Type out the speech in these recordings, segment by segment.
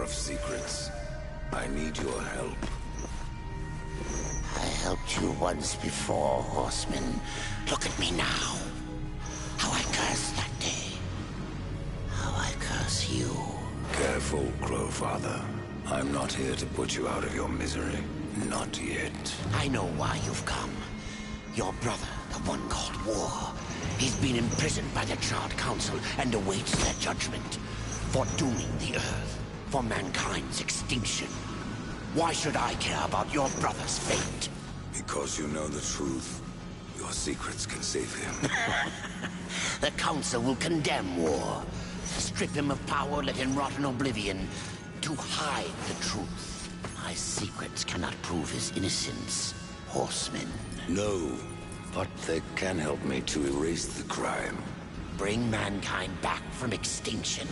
of secrets. I need your help. I helped you once before, Horseman. Look at me now. How I cursed that day. How I curse you. Careful, Crowfather. I'm not here to put you out of your misery. Not yet. I know why you've come. Your brother, the one called War. He's been imprisoned by the Charred Council and awaits their judgment. For dooming the Earth. For mankind's extinction. Why should I care about your brother's fate? Because you know the truth. Your secrets can save him. The Council will condemn War. Strip him of power, let him rot in oblivion. To hide the truth. My secrets cannot prove his innocence, Horseman. No, but they can help me to erase the crime. Bring mankind back from extinction.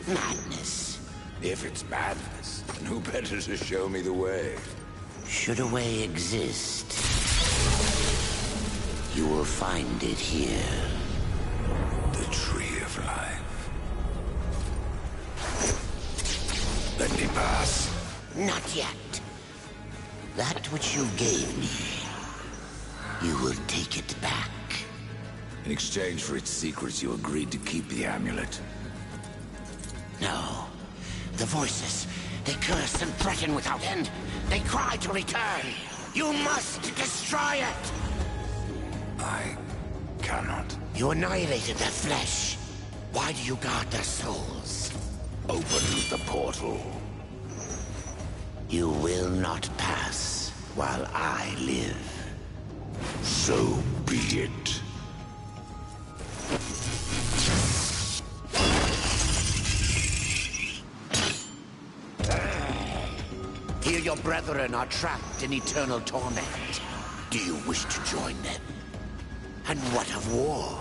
Madness. If it's madness, then who better to show me the way? Should a way exist, you will find it here. The Tree of Life. Let me pass. Not yet. That which you gave me, you will take it back. In exchange for its secrets, you agreed to keep the amulet. No. The voices, they curse and threaten without end. They cry to return. You must destroy it! I cannot. You annihilated their flesh. Why do you guard their souls? Open the portal. You will not pass while I live. So be it. Here your brethren are trapped in eternal torment. Do you wish to join them? And what of War?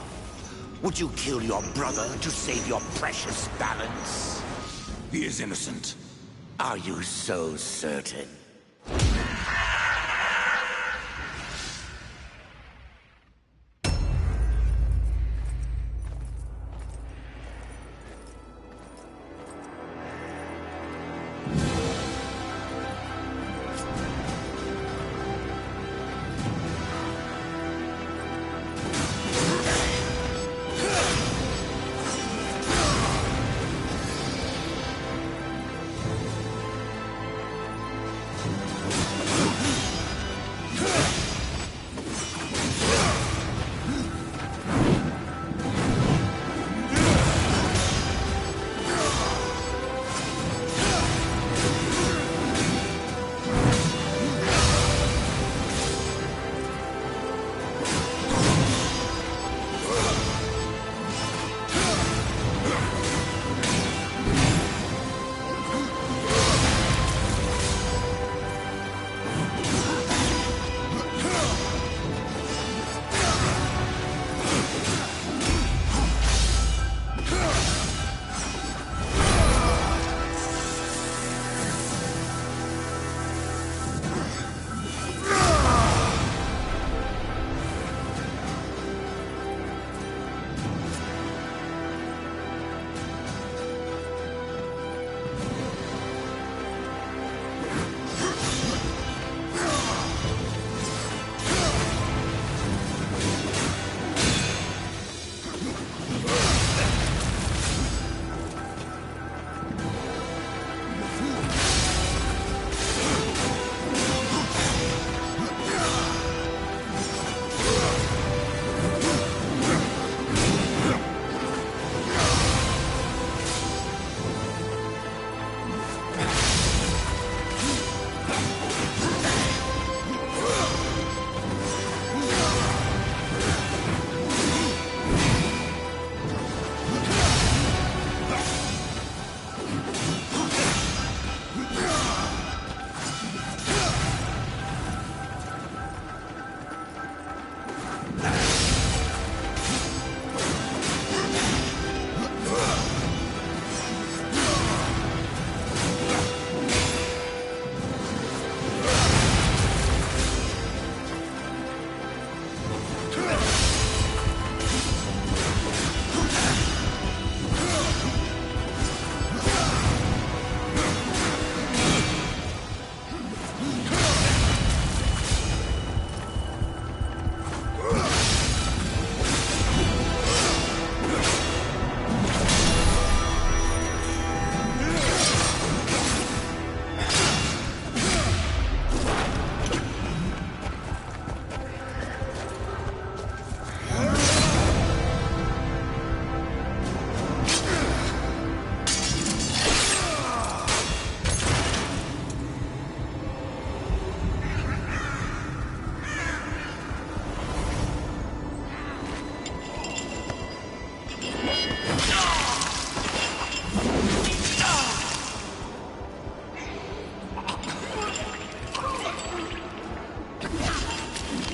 Would you kill your brother to save your precious balance? He is innocent. Are you so certain?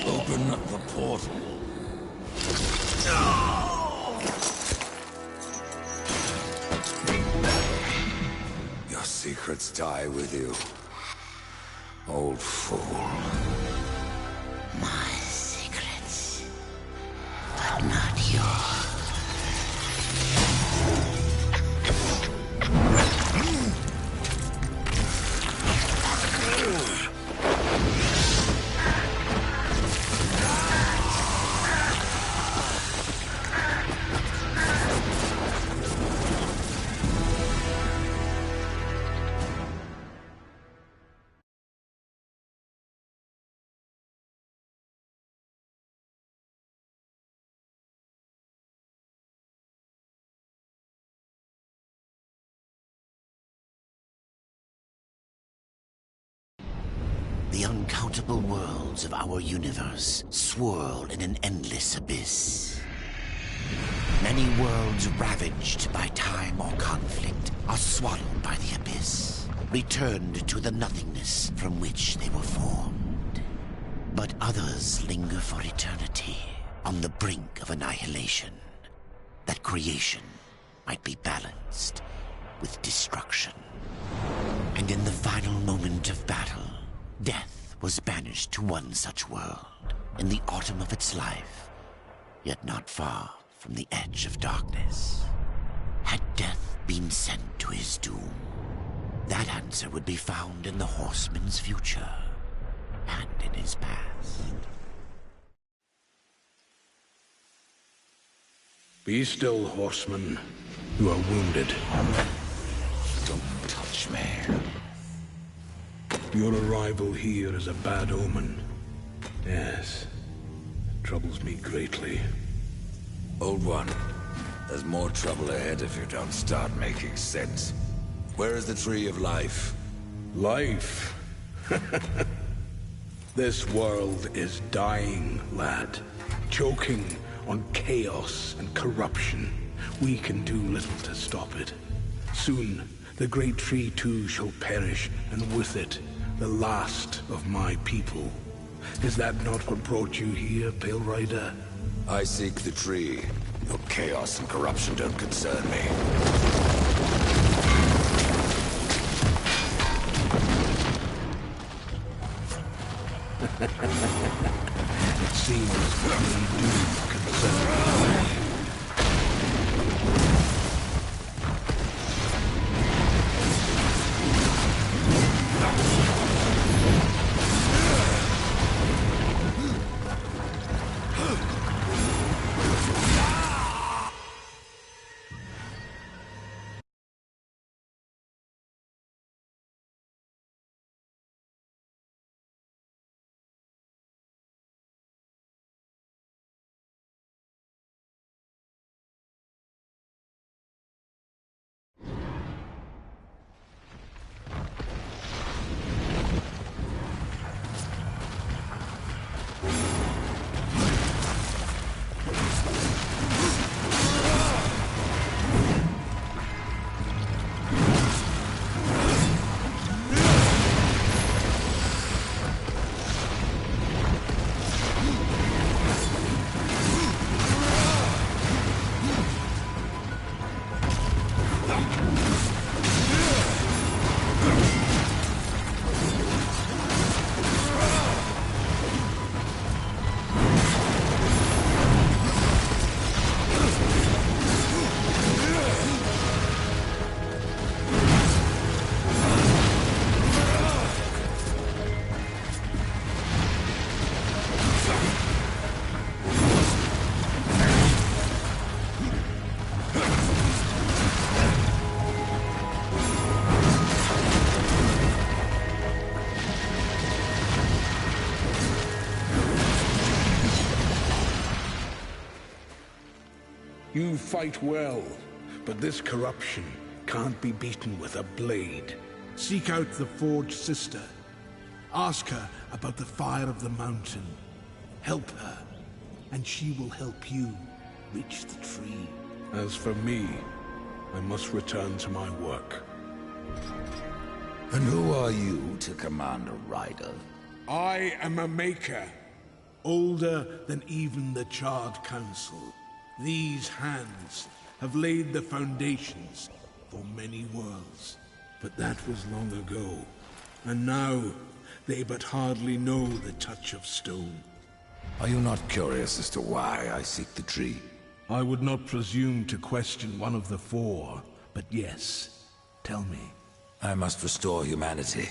Open the portal. Your secrets die with you, old fool. My secrets, but not yours. The uncountable worlds of our universe swirl in an endless abyss. Many worlds ravaged by time or conflict are swallowed by the abyss, returned to the nothingness from which they were formed. But others linger for eternity on the brink of annihilation, that creation might be balanced with destruction. And in the final moment of battle, death was banished to one such world in the autumn of its life, yet not far from the edge of darkness. Had death been sent to his doom, that answer would be found in the horseman's future and in his past. Be still, horseman. You are wounded. Don't touch me. Your arrival here is a bad omen. Yes. It troubles me greatly. Old one, there's more trouble ahead if you don't start making sense. Where is the tree of life? Life? This world is dying, lad. Choking on chaos and corruption. We can do little to stop it. Soon, the great tree too shall perish, and with it, the last of my people. Is that not what brought you here, Pale Rider? I seek the tree. Your chaos and corruption don't concern me. It seems we do concern me. You fight well, but this corruption can't be beaten with a blade. Seek out the Forge Sister. Ask her about the fire of the mountain. Help her, and she will help you reach the tree. As for me, I must return to my work. And who are you to command a rider? I am a maker. older than even the Charred Council. These hands have laid the foundations for many worlds. But that was long ago, and now they but hardly know the touch of stone. Are you not curious as to why I seek the tree? I would not presume to question one of the four, but yes, tell me. I must restore humanity,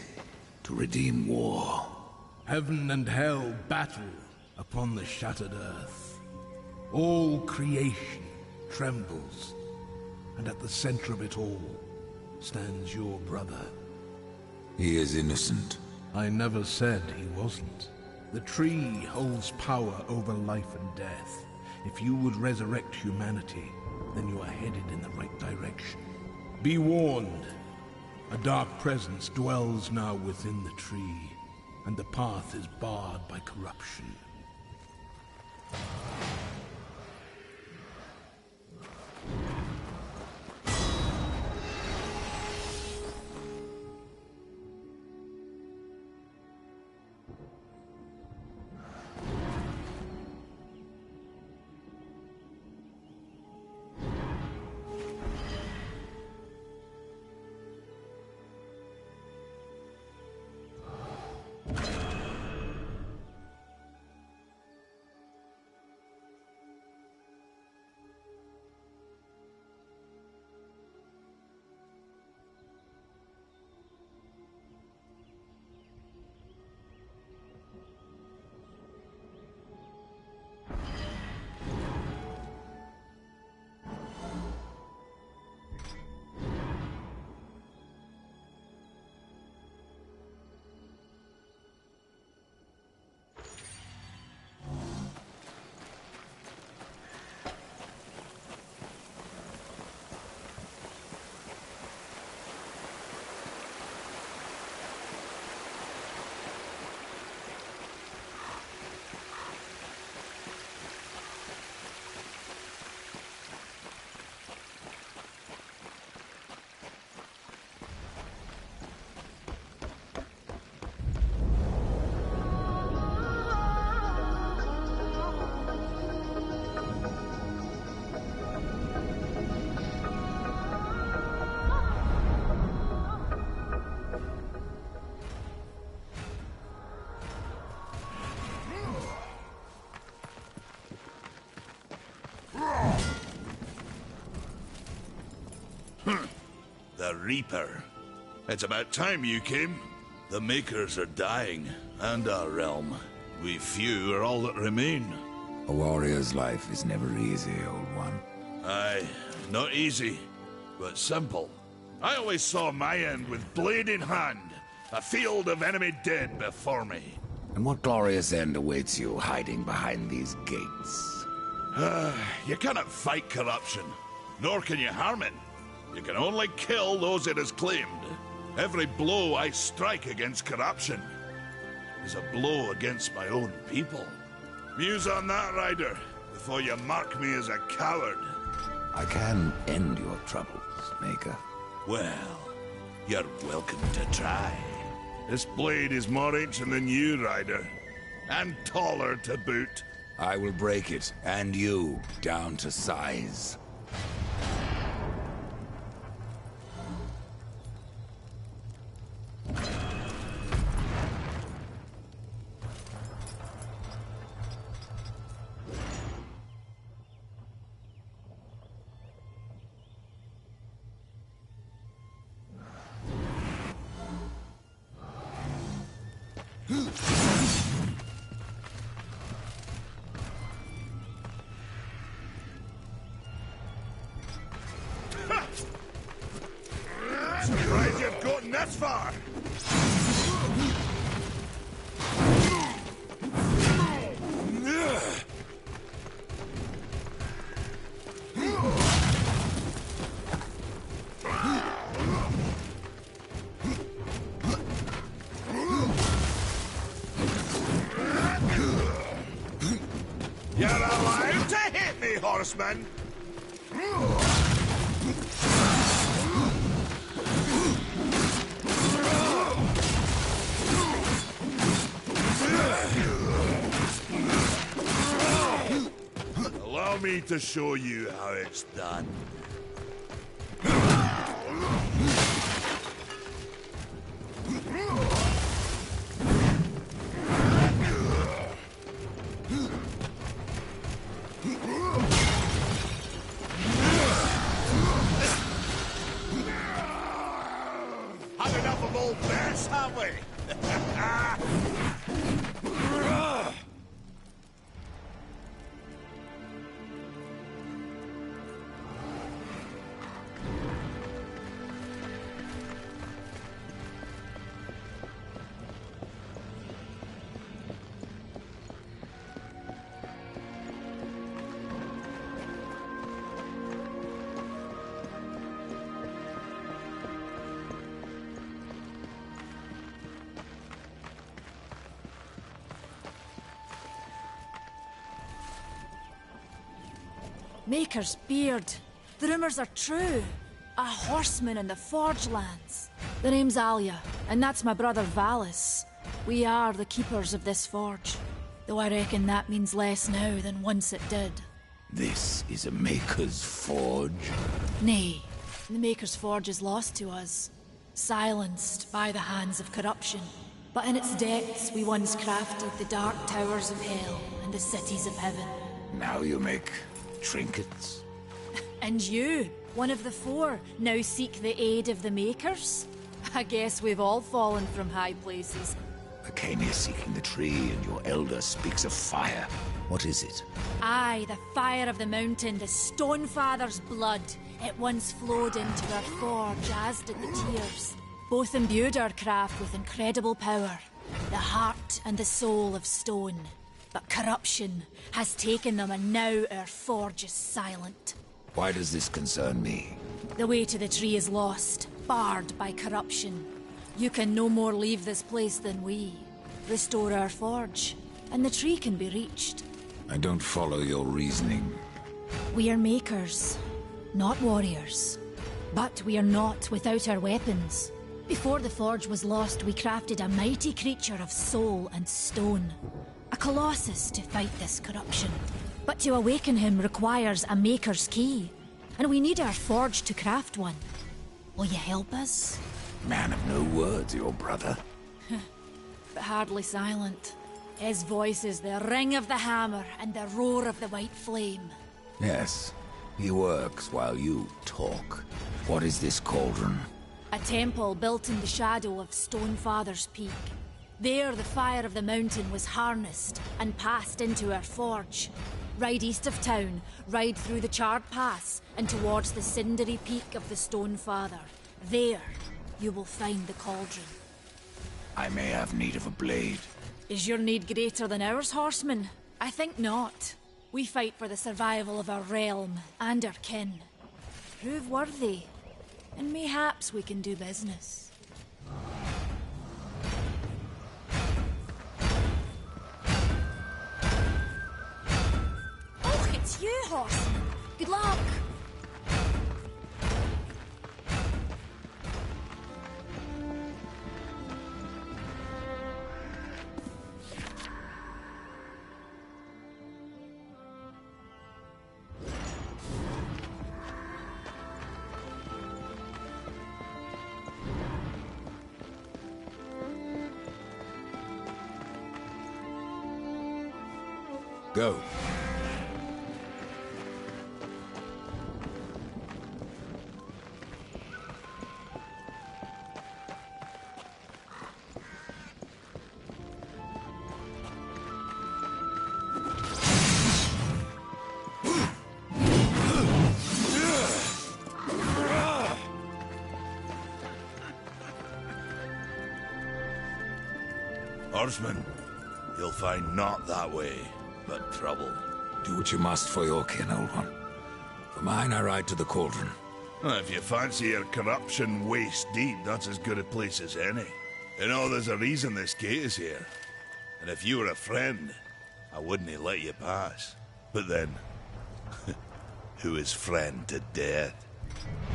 to redeem war. Heaven and hell battle upon the shattered earth. All creation trembles, and at the center of it all stands your brother. He is innocent. I never said he wasn't. The tree holds power over life and death. If you would resurrect humanity, then you are headed in the right direction. Be warned. A dark presence dwells now within the tree, and the path is barred by corruption. The Reaper. It's about time you came. The Makers are dying, and our realm. We few are all that remain. A warrior's life is never easy, old one. Aye, not easy, but simple. I always saw my end with blade in hand, a field of enemy dead before me. And what glorious end awaits you hiding behind these gates? You cannot fight corruption, nor can you harm it. You can only kill those it has claimed. Every blow I strike against corruption is a blow against my own people. Muse on that, Ryder, before you mark me as a coward. I can end your troubles, Maker. Well, you're welcome to try. This blade is more ancient than you, Ryder, and taller to boot. I will break it, and you, down to size. Surprised you've gotten this far! You're allowed to hit me, horseman! Allow me to show you how it's done. Had enough of old bears, have we? Maker's beard. The rumors are true. A horseman in the Forge lands. The name's Alia, and that's my brother Valis. We are the keepers of this forge. Though I reckon that means less now than once it did. This is a Maker's Forge? Nay, the Maker's Forge is lost to us. Silenced by the hands of corruption. But in its depths we once crafted the dark towers of hell and the cities of heaven. Now you make trinkets? And you, one of the four, now seek the aid of the Makers? I guess we've all fallen from high places. I came here seeking the tree, and your elder speaks of fire. What is it? Aye, the fire of the mountain, the Stonefather's blood. It once flowed into our forge, as did the tears. Both imbued our craft with incredible power. The heart and the soul of stone. But corruption has taken them, and now our forge is silent. Why does this concern me? The way to the tree is lost, barred by corruption. You can no more leave this place than we. Restore our forge, and the tree can be reached. I don't follow your reasoning. We are makers, not warriors. But we are not without our weapons. Before the forge was lost, we crafted a mighty creature of soul and stone. A colossus to fight this corruption. But to awaken him requires a maker's key. And we need our forge to craft one. Will you help us? Man of no words, your brother. But hardly silent. His voice is the ring of the hammer and the roar of the white flame. Yes, he works while you talk. What is this cauldron? A temple built in the shadow of Stonefather's Peak. There, the fire of the mountain was harnessed and passed into our forge. Ride east of town, ride through the charred pass, and towards the cindery peak of the Stonefather. There, you will find the cauldron. I may have need of a blade. Is your need greater than ours, horseman? I think not. We fight for the survival of our realm and our kin. Prove worthy, and mayhaps we can do business. It's you, horseman. Good luck. Go. Horseman, you'll find not that way, but trouble. Do what you must for your kin, old one. For mine, I ride to the cauldron. If you fancy your corruption waist deep, that's as good a place as any. You know, there's a reason this gate is here. And if you were a friend, I wouldn't let you pass. But then, who is friend to death?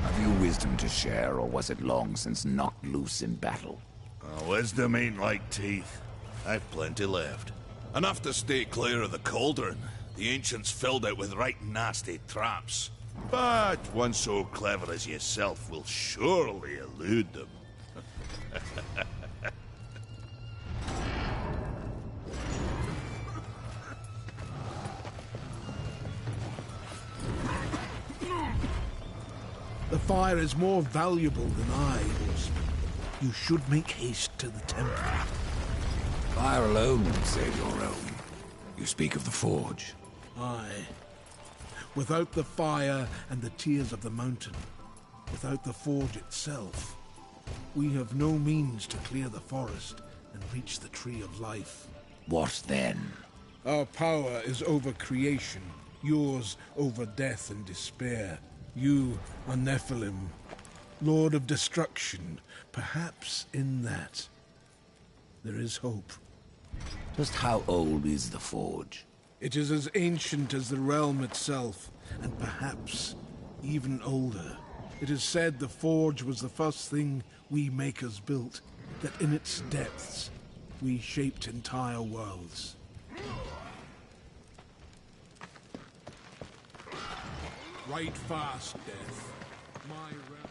Have you wisdom to share, or was it long since knocked loose in battle? Wisdom ain't like teeth. I've plenty left. Enough to stay clear of the cauldron. The ancients filled it with right nasty traps. But one so clever as yourself will surely elude them. The fire is more valuable than I, horseman. You should make haste to the temple. Fire alone won't save your realm. You speak of the forge. Aye. Without the fire and the tears of the mountain, without the forge itself, we have no means to clear the forest and reach the tree of life. What then? Our power is over creation, yours over death and despair. You are Nephilim, Lord of Destruction. Perhaps in that, there is hope. Just how old is the forge? It is as ancient as the realm itself, and perhaps even older. It is said the forge was the first thing we makers built, that in its depths we shaped entire worlds. Right fast, Death. My realm.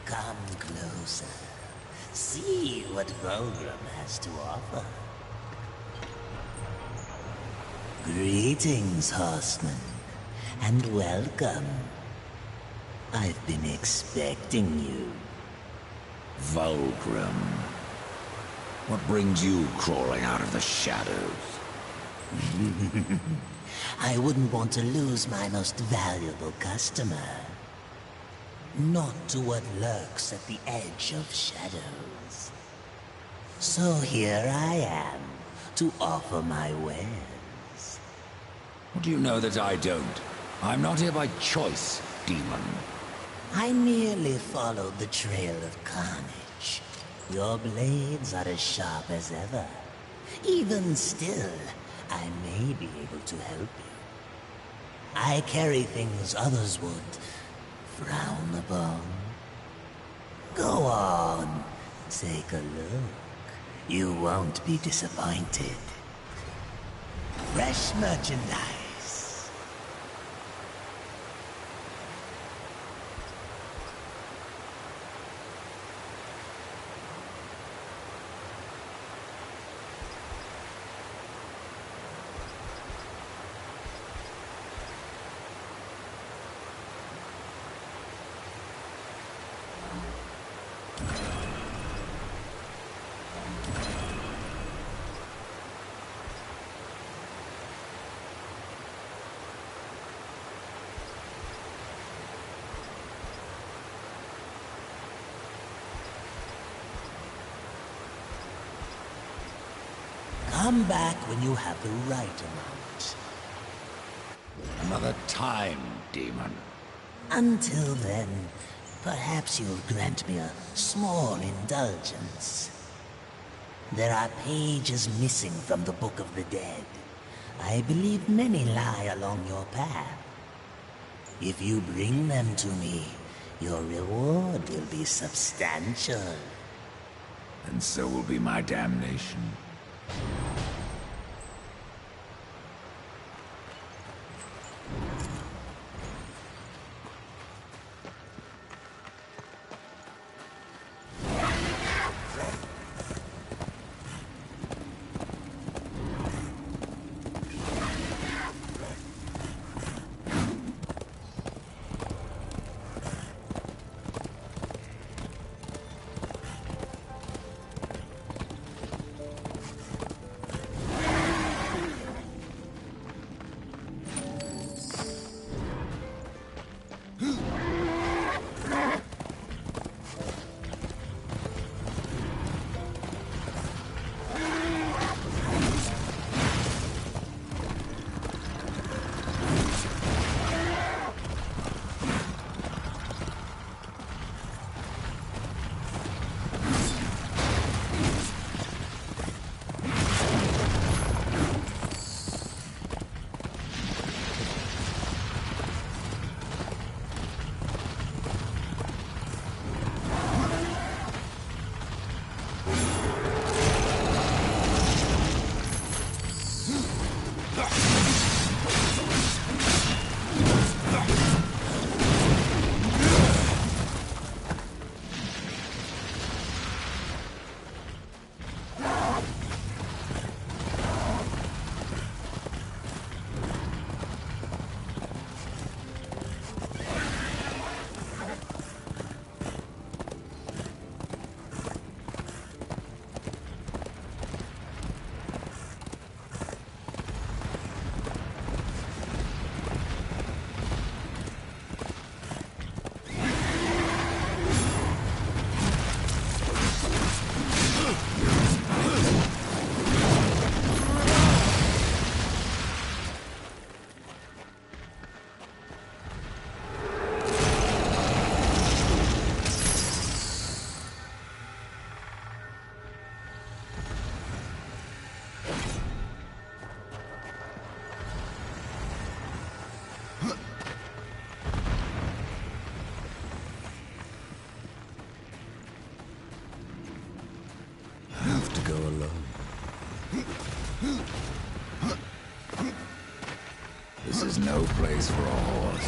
Come closer. See what Volgrim has to offer. Greetings, horseman, and welcome. I've been expecting you. Volgrim. What brings you crawling out of the shadows? I wouldn't want to lose my most valuable customer. Not to what lurks at the edge of shadows. So here I am, to offer my wares. What do you know that I don't? I'm not here by choice, demon. I merely followed the trail of carnage. Your blades are as sharp as ever. Even still, I may be able to help you. I carry things others would frown upon. Go on, take a look. You won't be disappointed. Fresh merchandise. Come back when you have the right amount. Another time, demon. Until then, perhaps you'll grant me a small indulgence. There are pages missing from the Book of the Dead. I believe many lie along your path. If you bring them to me, your reward will be substantial. And so will be my damnation. This is no place for a horse.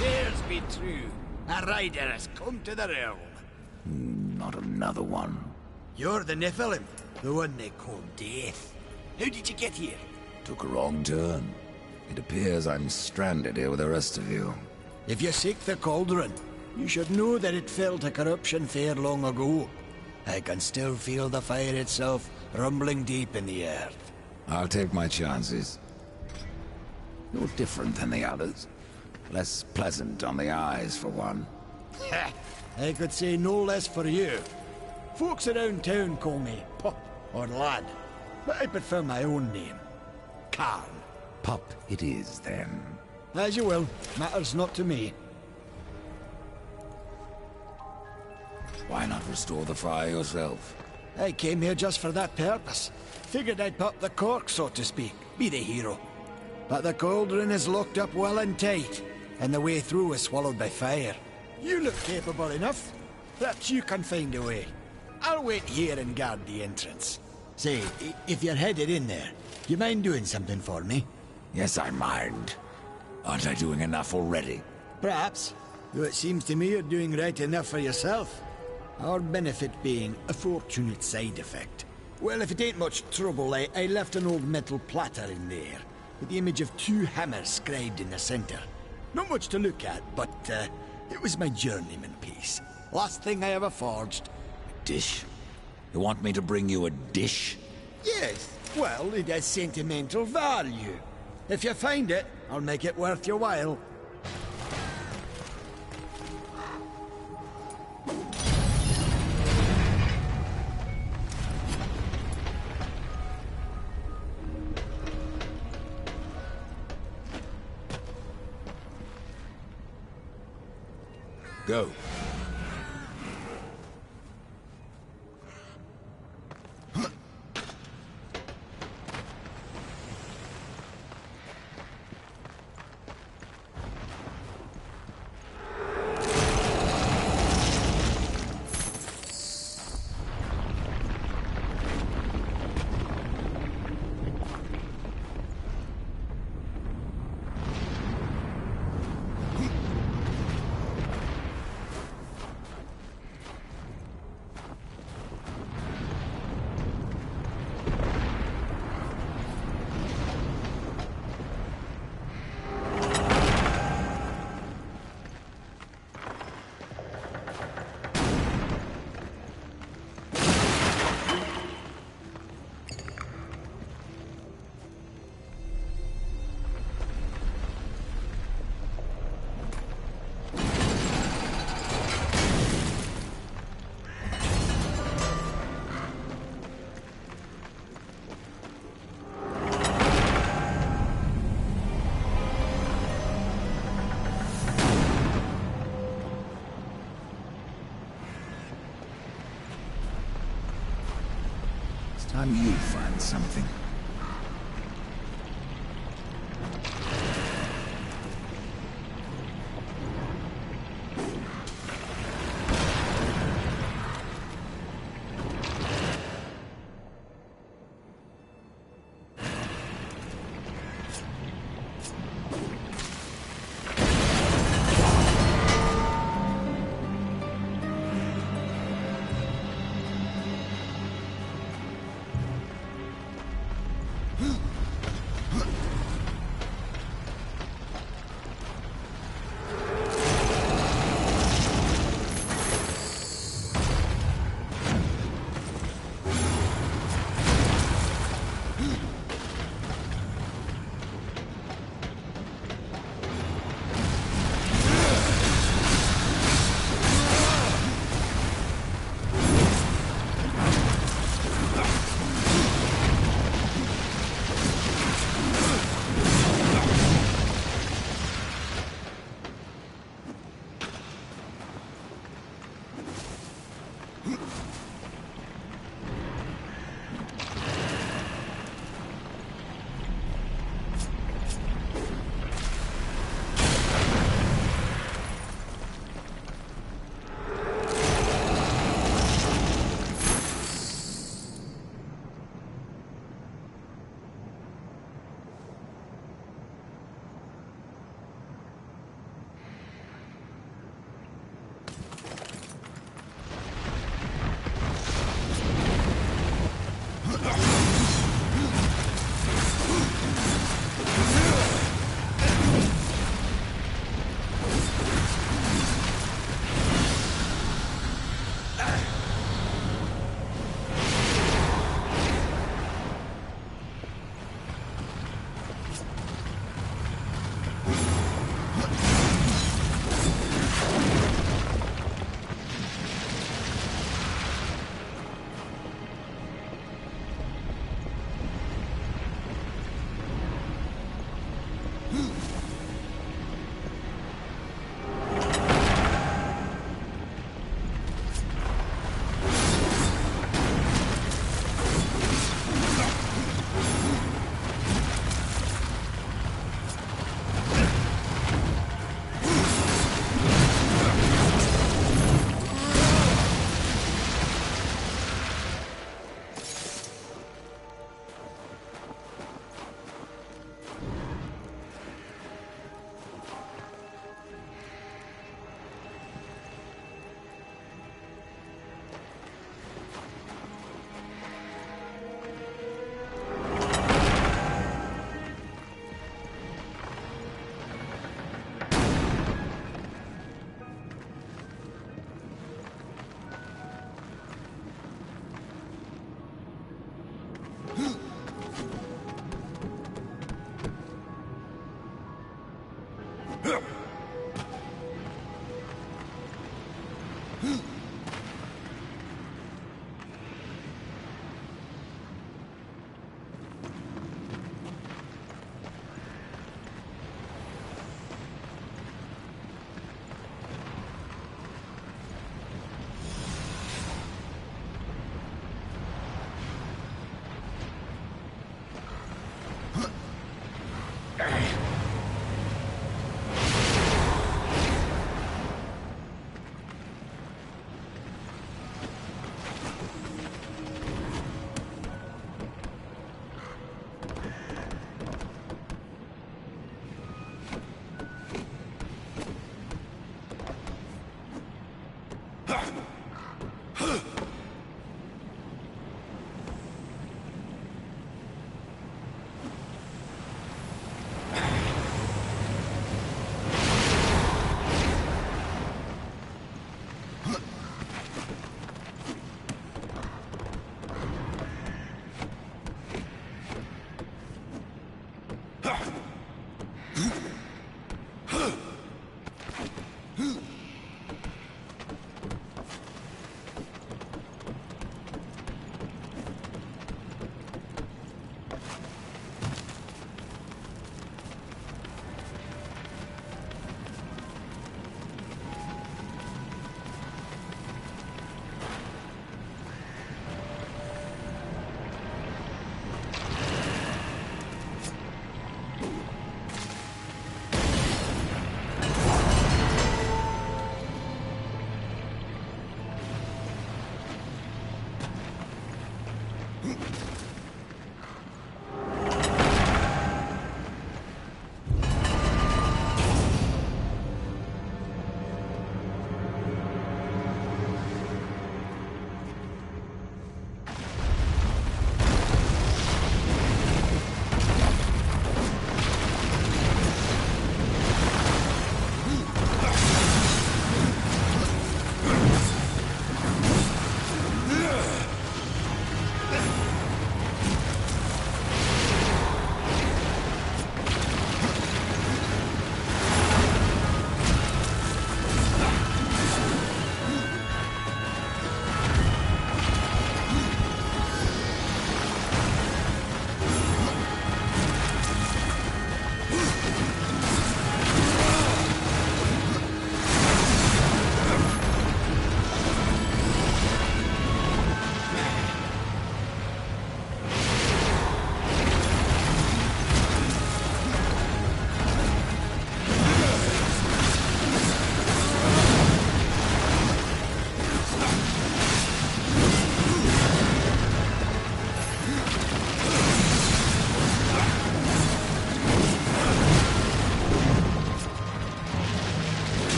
tales be true, a rider has come to the realm. Not another one. You're the Nephilim, the one they call Death. How did you get here? Took a wrong turn. It appears I'm stranded here with the rest of you. If you seek the cauldron, you should know that it fell to corruption fair long ago. I can still feel the fire itself rumbling deep in the earth. I'll take my chances. No different than the others. Less pleasant on the eyes, for one. I could say no less for you. Folks around town call me Pup or Lad, but I prefer my own name. Carl. Pup it is, then. As you will. Matters not to me. Why not restore the fire yourself? I came here just for that purpose. Figured I'd pop the cork, so to speak. Be the hero. But the cauldron is locked up well and tight, and the way through is swallowed by fire. You look capable enough. Perhaps you can find a way. I'll wait here and guard the entrance. Say, if you're headed in there, you mind doing something for me? Yes, I mind. Aren't I doing enough already? Perhaps. Though it seems to me you're doing right enough for yourself. Our benefit being a fortunate side effect. Well, if it ain't much trouble, I left an old metal platter in there, with the image of 2 hammers scribed in the center. Not much to look at, but it was my journeyman piece. Last thing I ever forged. A dish? You want me to bring you a dish? Yes, well, it has sentimental value. If you find it, I'll make it worth your while. Go. Time you find something.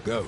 Go.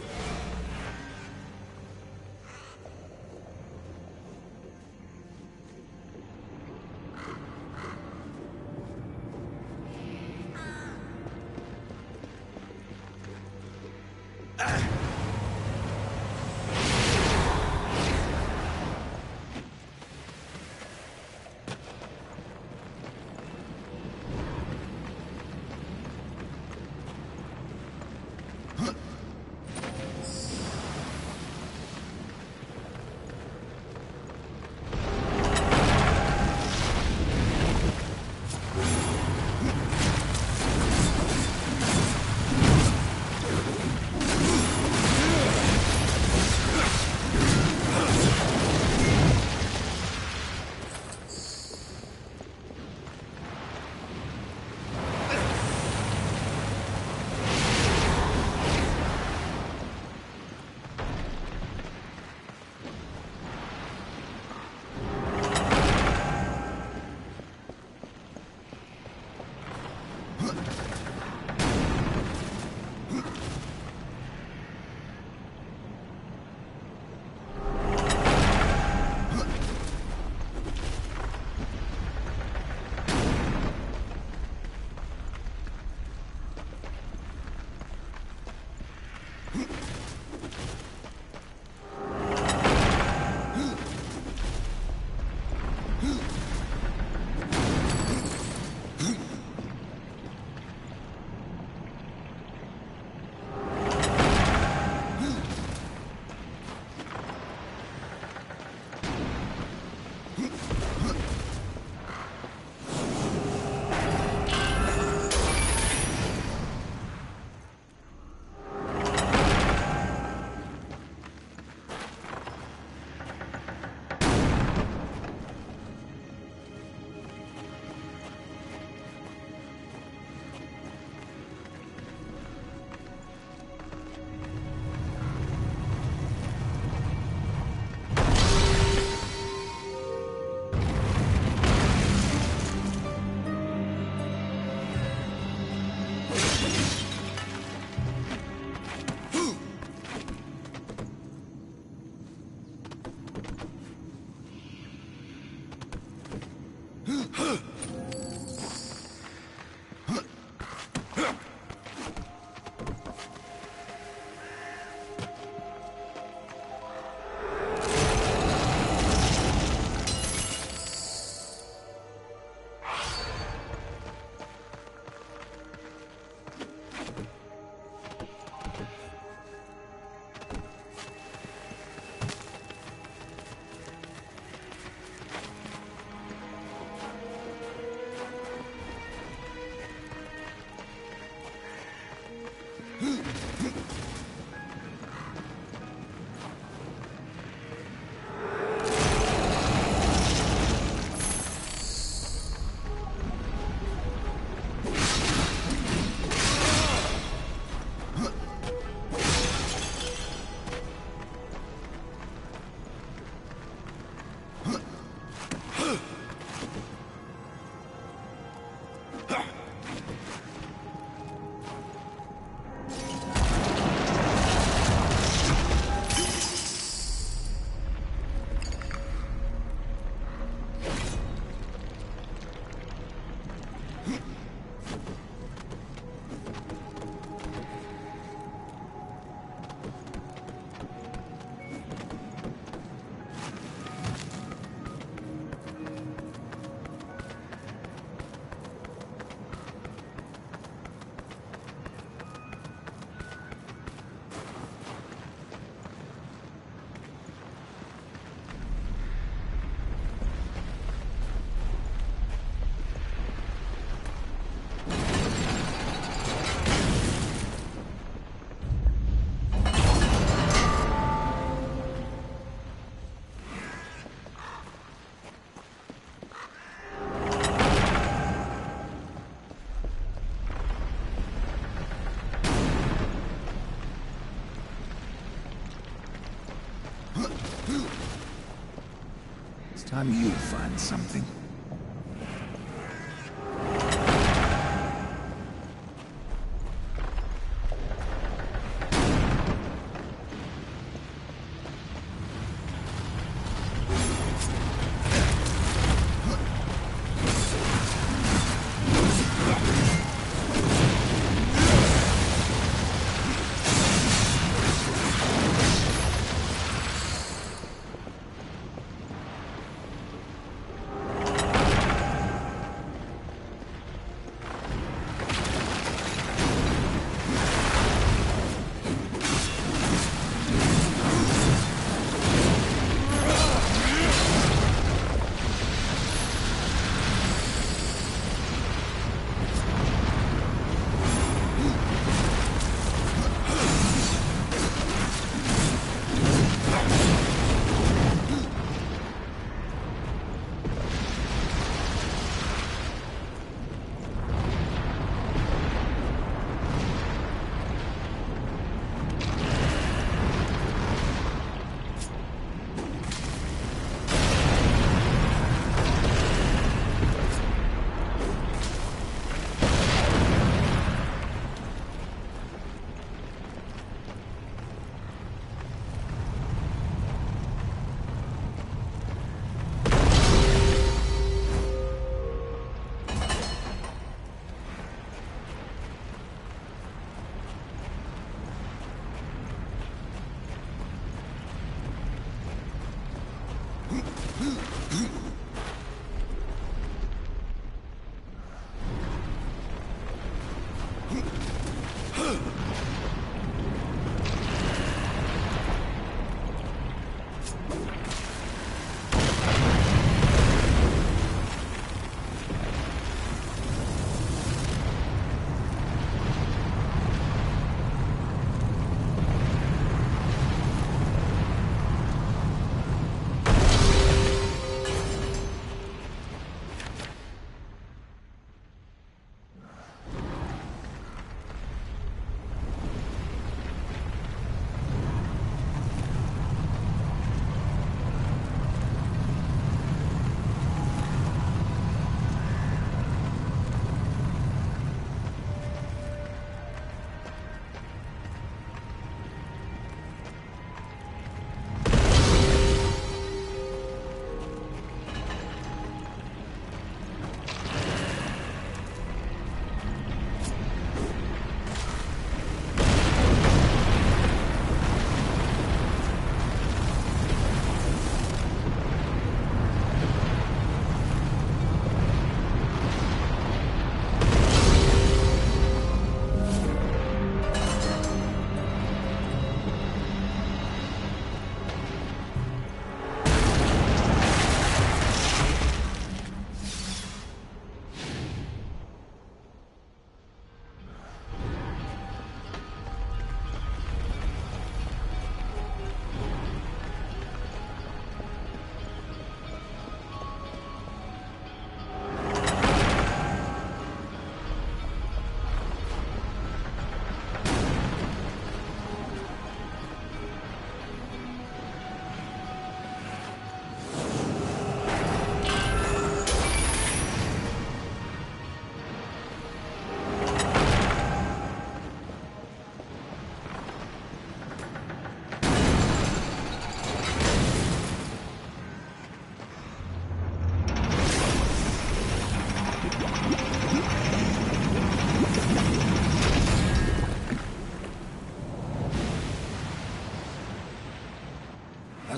Time you find something.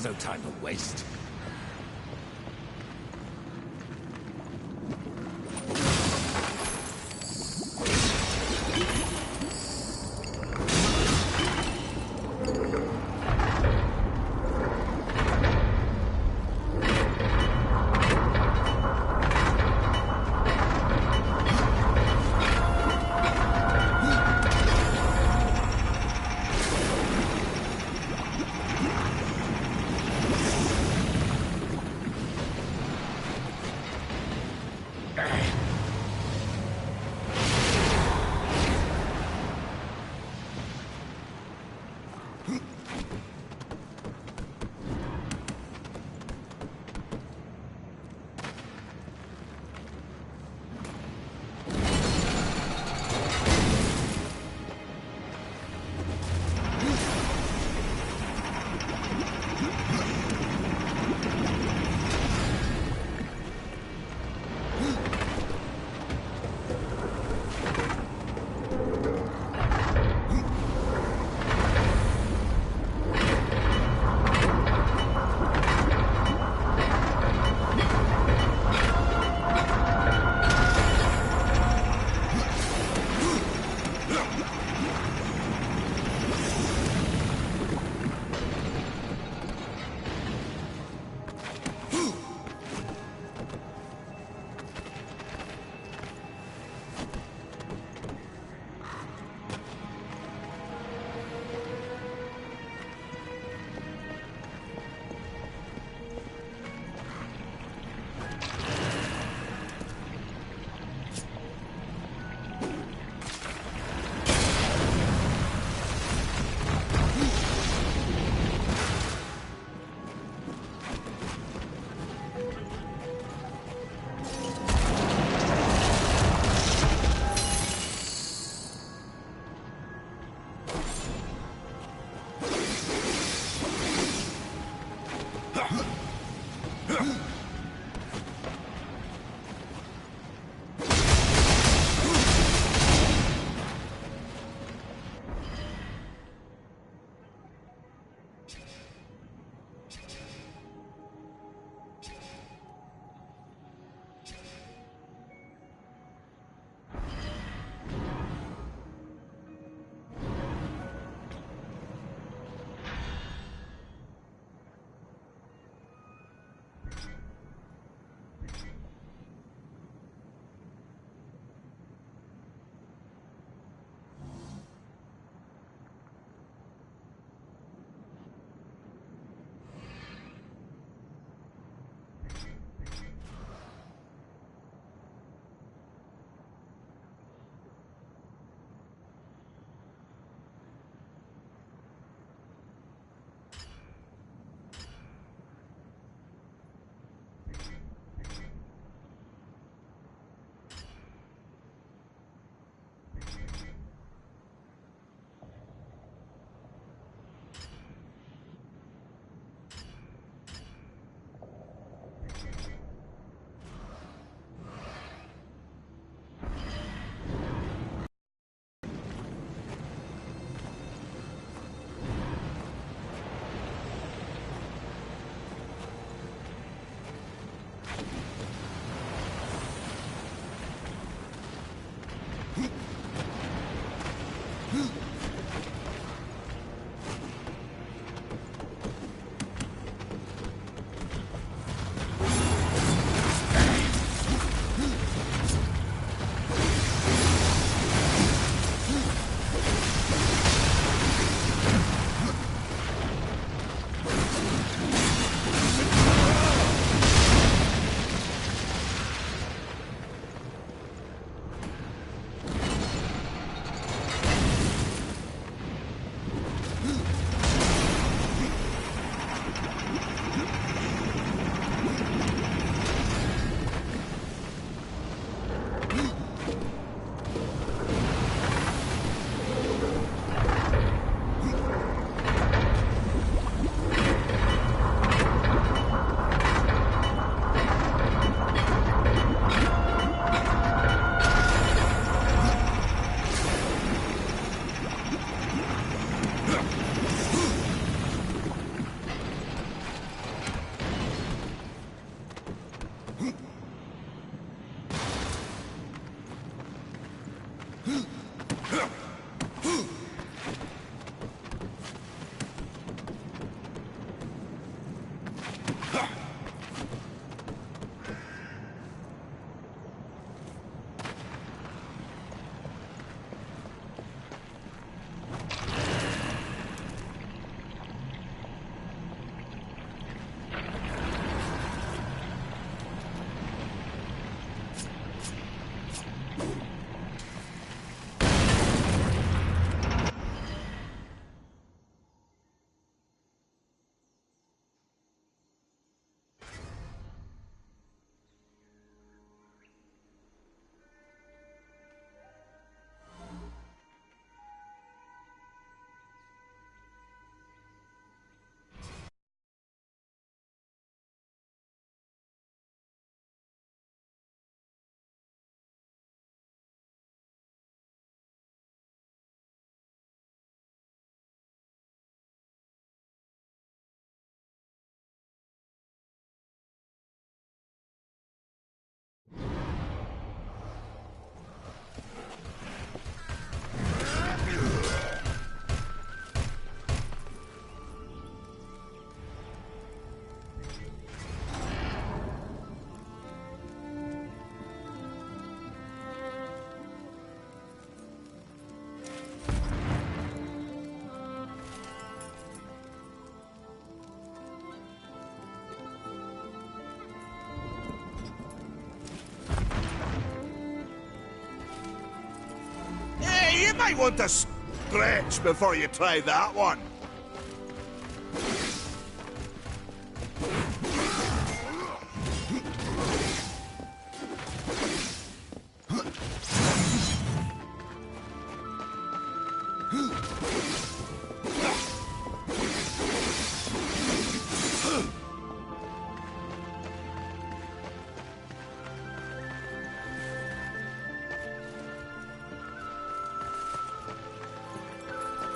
There's no time to waste. might want to stretch before you try that one.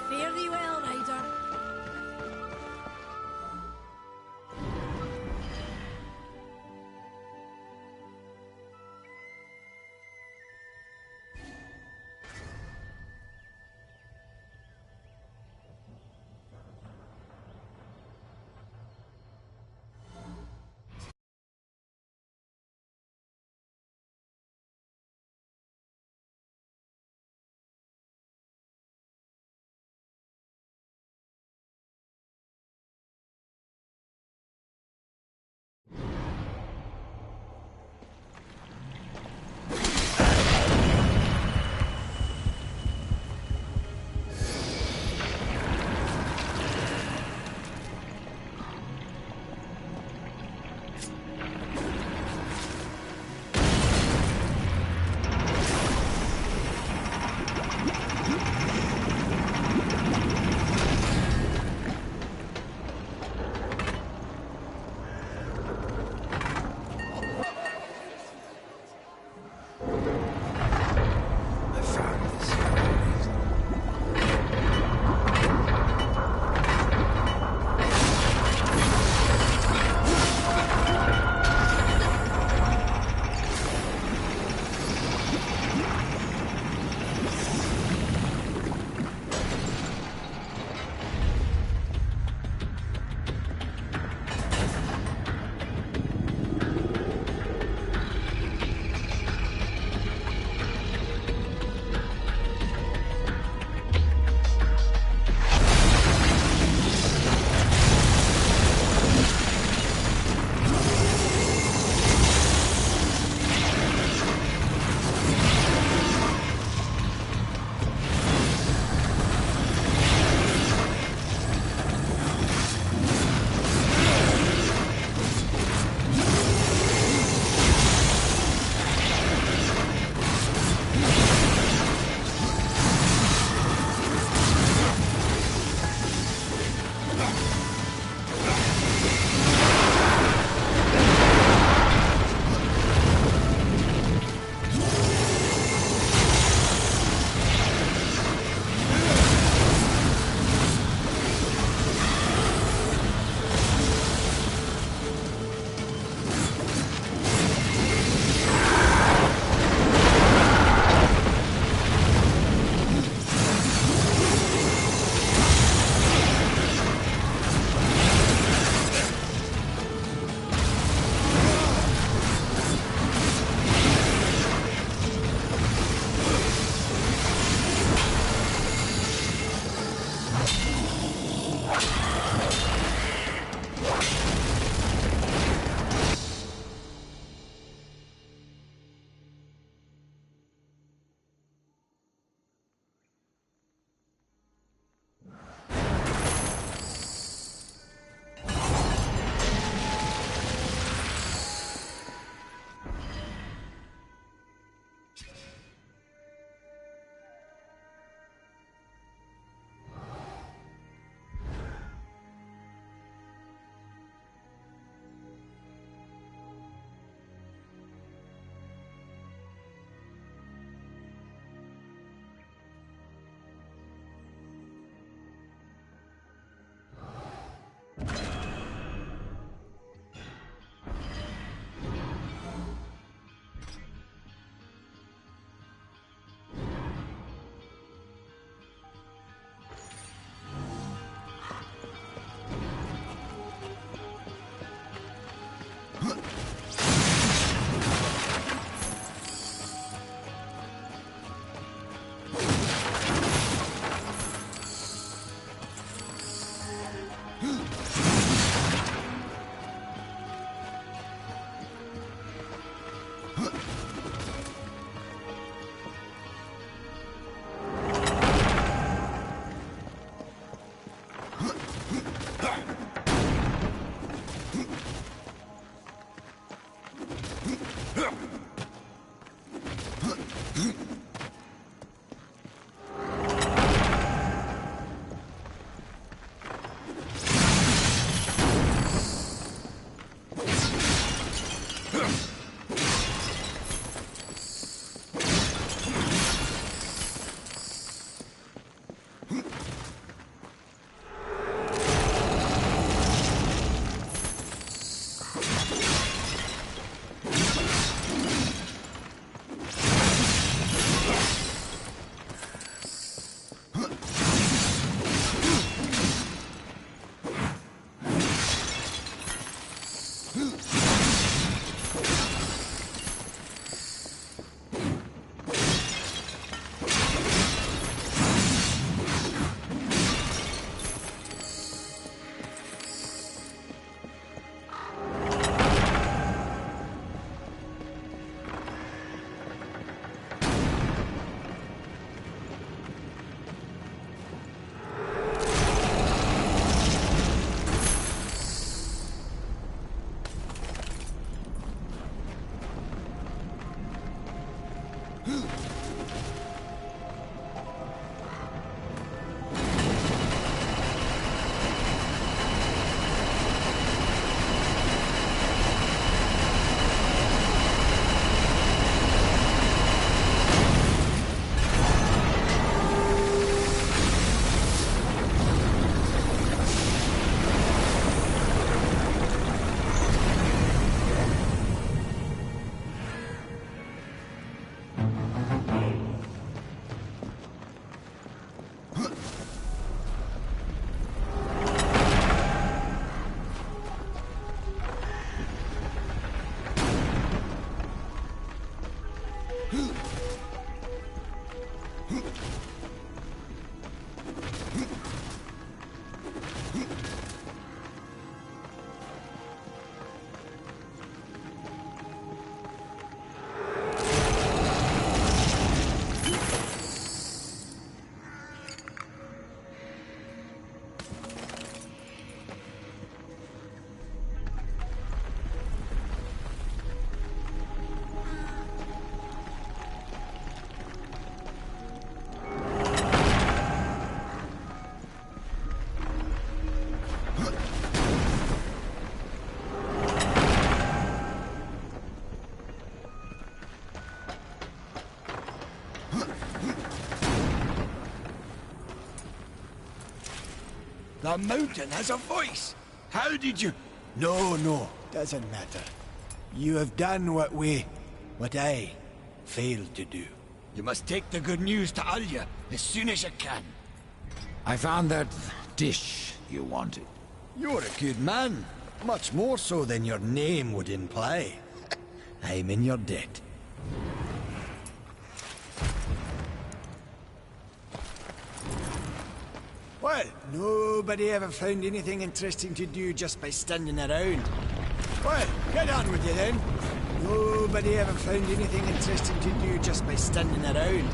Fare thee well, Ryder. A mountain has a voice! How did you... No, doesn't matter. You have done what I failed to do. You must take the good news to Alya as soon as you can. I found that dish you wanted. You're a good man. Much more so than your name would imply. I'm in your debt. Well, nobody ever found anything interesting to do just by standing around. Well, get on with you then. Nobody ever found anything interesting to do just by standing around.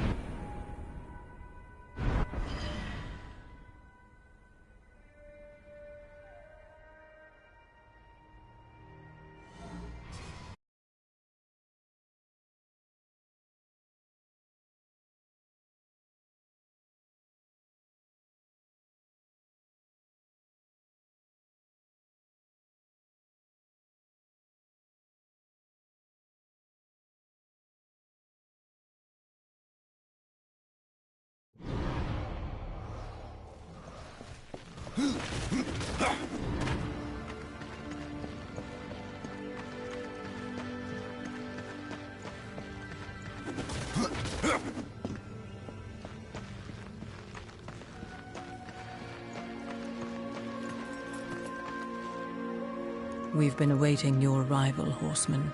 We've been awaiting your arrival, horseman.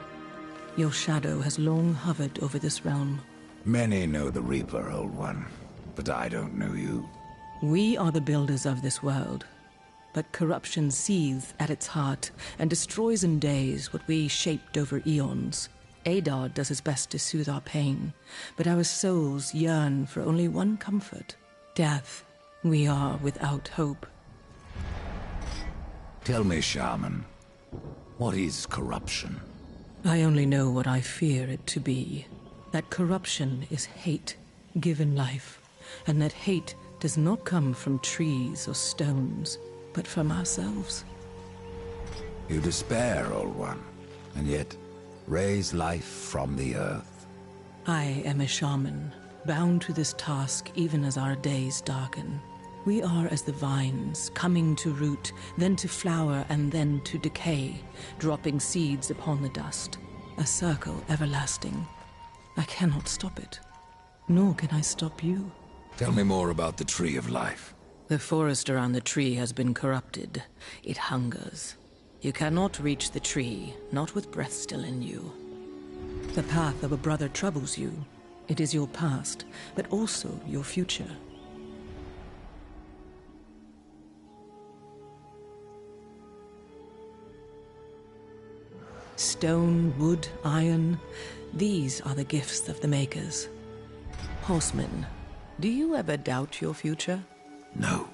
Your shadow has long hovered over this realm. Many know the Reaper, Old One, but I don't know you. We are the builders of this world, but corruption seethes at its heart and destroys in days what we shaped over eons. Adar does his best to soothe our pain, but our souls yearn for only one comfort: death. We are without hope. Tell me, Shaman, what is corruption? I only know what I fear it to be. That corruption is hate, given life, and that hate does not come from trees or stones, but from ourselves. You despair, Old One, and yet raise life from the earth. I am a shaman, bound to this task even as our days darken. We are as the vines, coming to root, then to flower, and then to decay, dropping seeds upon the dust. A circle everlasting. I cannot stop it, nor can I stop you. Tell me more about the Tree of Life. The forest around the tree has been corrupted. It hungers. You cannot reach the tree, not with breath still in you. The path of a brother troubles you. It is your past, but also your future. Stone, wood, iron, these are the gifts of the makers. Horseman, do you ever doubt your future? No.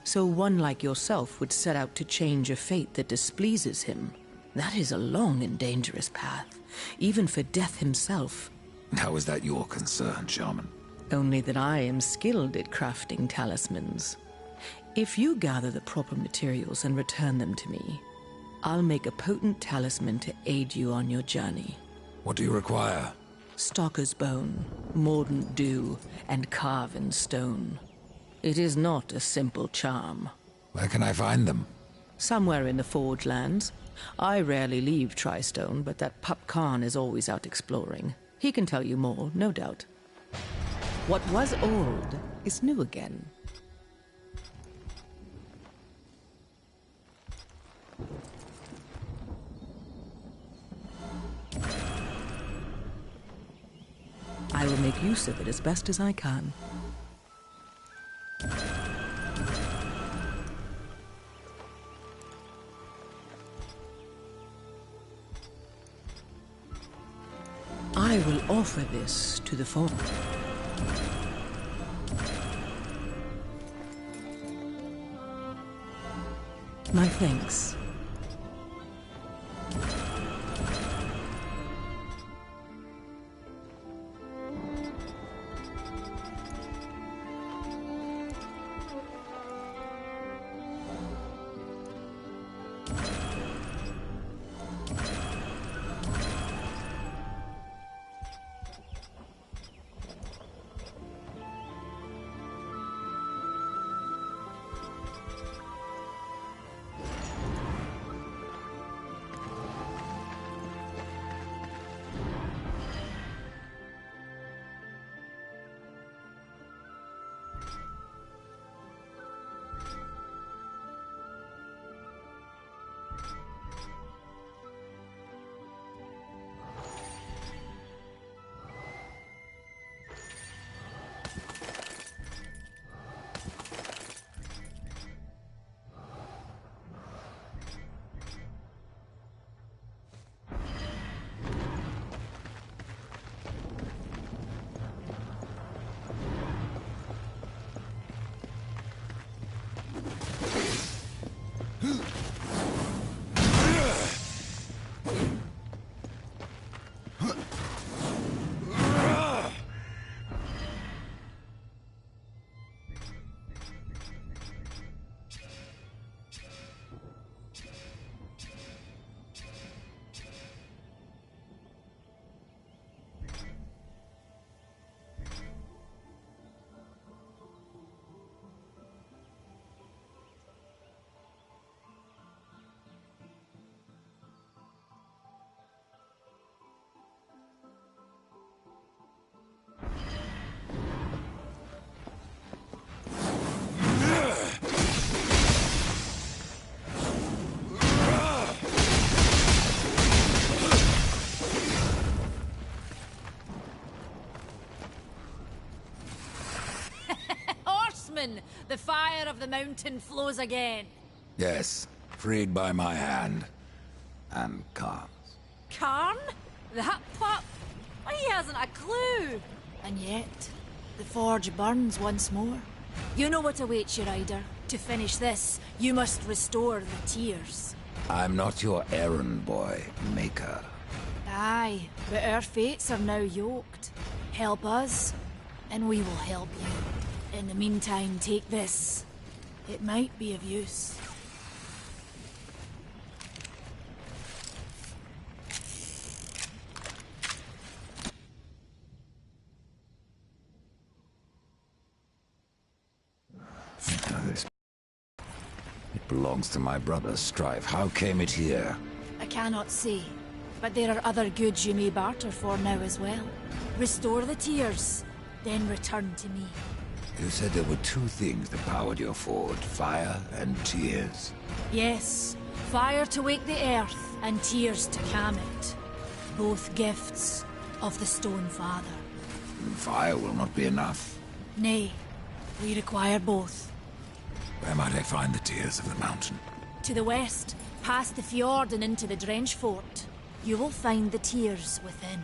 So one like yourself would set out to change a fate that displeases him. That is a long and dangerous path, even for death himself. How is that your concern, Shaman? Only that I am skilled at crafting talismans. If you gather the proper materials and return them to me, I'll make a potent talisman to aid you on your journey. What do you require? Stalker's bone, mordant dew, and carven stone. It is not a simple charm. Where can I find them? Somewhere in the Forge Lands. I rarely leave Tristone, but that pup Khan is always out exploring. He can tell you more, no doubt. What was old is new again. I will make use of it as best as I can. I will offer this to the folk. My thanks. The fire of the mountain flows again. Yes, freed by my hand. And Khan's. Karn? That pup? He hasn't a clue. And yet, the forge burns once more. You know what awaits you, Ryder. To finish this, you must restore the tears. I'm not your errand boy, Maker. Aye, but our fates are now yoked. Help us, and we will help you. In the meantime, take this. It might be of use. It belongs to my brother's strife. How came it here? I cannot say, but there are other goods you may barter for now as well. Restore the tears, then return to me. You said there were two things that powered your forge, fire and tears. Yes, fire to wake the earth, and tears to calm it. Both gifts of the Stone Father. Fire will not be enough. Nay, we require both. Where might I find the tears of the mountain? To the west, past the fjord and into the Drench Fort, you will find the tears within.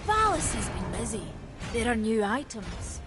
Valis has been busy. There are new items.